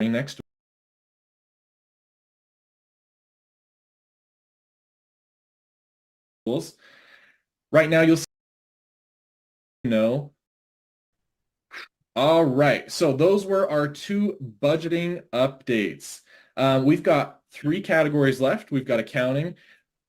next tools. Right now, you'll see no. All right, so those were our two budgeting updates. We've got three categories left. We've got accounting.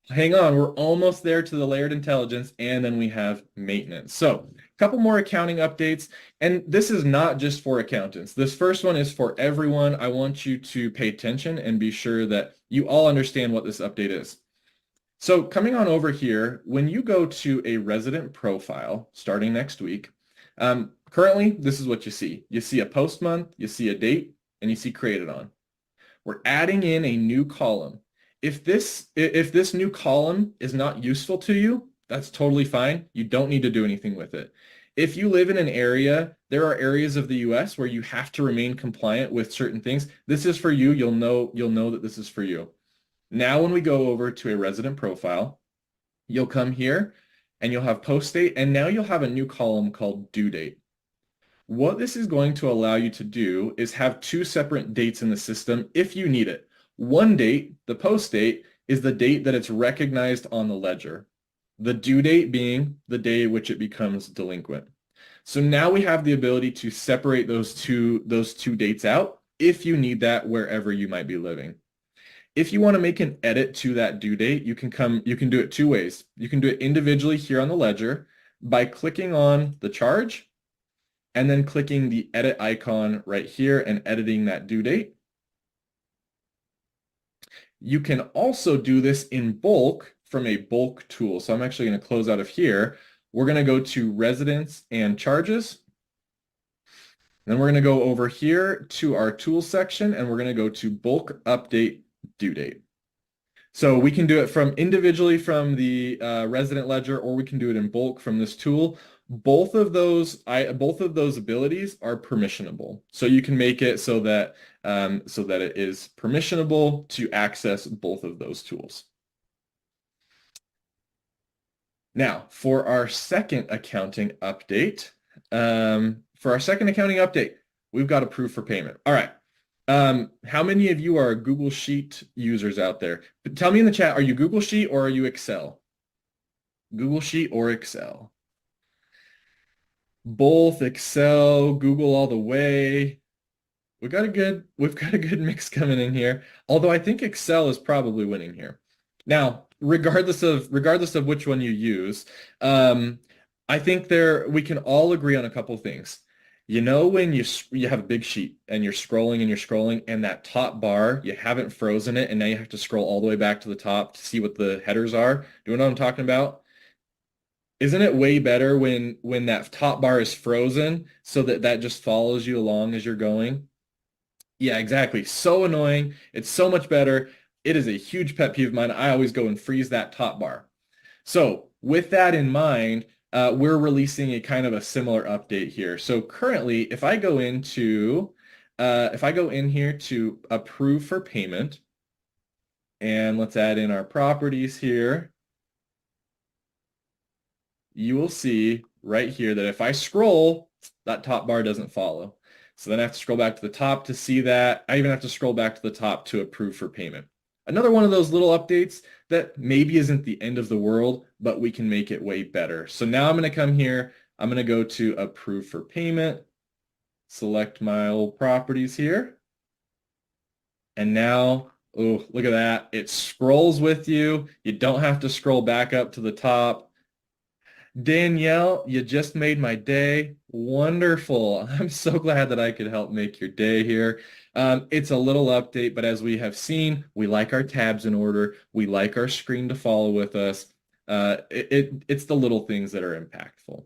Hang on, we're almost there to the layered intelligence, and then we have maintenance. So a couple more accounting updates, and this is not just for accountants. This first one is for everyone. I want you to pay attention and be sure that you all understand what this update is. So coming on over here, when you go to a resident profile starting next week, currently this is what you see. You see a post month, you see a date, and you see created on. We're adding in a new column. If this new column is not useful to you, that's totally fine. You don't need to do anything with it. If you live in an area, there are areas of the US where you have to remain compliant with certain things. This is for you. You'll know that this is for you. Now, when we go over to a resident profile, you'll come here and you'll have post date, and now you'll have a new column called due date. What this is going to allow you to do is have two separate dates in the system if you need it. One date, the post date, is the date that it's recognized on the ledger. The due date being the day which it becomes delinquent. So now we have the ability to separate those two dates out if you need that wherever you might be living. If you want to make an edit to that due date, you can do it two ways. You can do it individually here on the ledger by clicking on the charge and then clicking the edit icon right here and editing that due date. You can also do this in bulk from a bulk tool. So I'm actually going to close out of here. We're going to go to residents and charges. Then we're going to go over here to our tools section and we're going to go to bulk update due date. So we can do it from individually from the resident ledger, or we can do it in bulk from this tool. Both of those abilities are permissionable. So you can make it so that it is permissionable to access both of those tools. Now, for our second accounting update, we've got approved for payment. All right. How many of you are Google Sheet users out there? Tell me in the chat, are you Google Sheet or are you Excel? Google Sheet or Excel? Both Excel, Google all the way. We've got a good mix coming in here. Although I think Excel is probably winning here. Now, regardless of which one you use, I think we can all agree on a couple things. You know, when you have a big sheet and you're scrolling and that top bar, you haven't frozen it and now you have to scroll all the way back to the top to see what the headers are. Do you know what I'm talking about? Isn't it way better when that top bar is frozen so that just follows you along as you're going? Yeah, exactly. So annoying. It's so much better. It is a huge pet peeve of mine. I always go and freeze that top bar. So with that in mind, we're releasing a kind of a similar update here. So currently, if I go in here to approve for payment, and let's add in our properties here, you will see right here that if I scroll, that top bar doesn't follow. So then I have to scroll back to the top to see that. I even have to scroll back to the top to approve for payment. Another one of those little updates that maybe isn't the end of the world, but we can make it way better. So now I'm going to come here. I'm going to go to approve for payment, select my old properties here. And now, oh, look at that. It scrolls with you. You don't have to scroll back up to the top. Danielle, you just made my day. Wonderful. I'm so glad that I could help make your day here. It's a little update, but as we have seen, we like our tabs in order. We like our screen to follow with us. It's the little things that are impactful.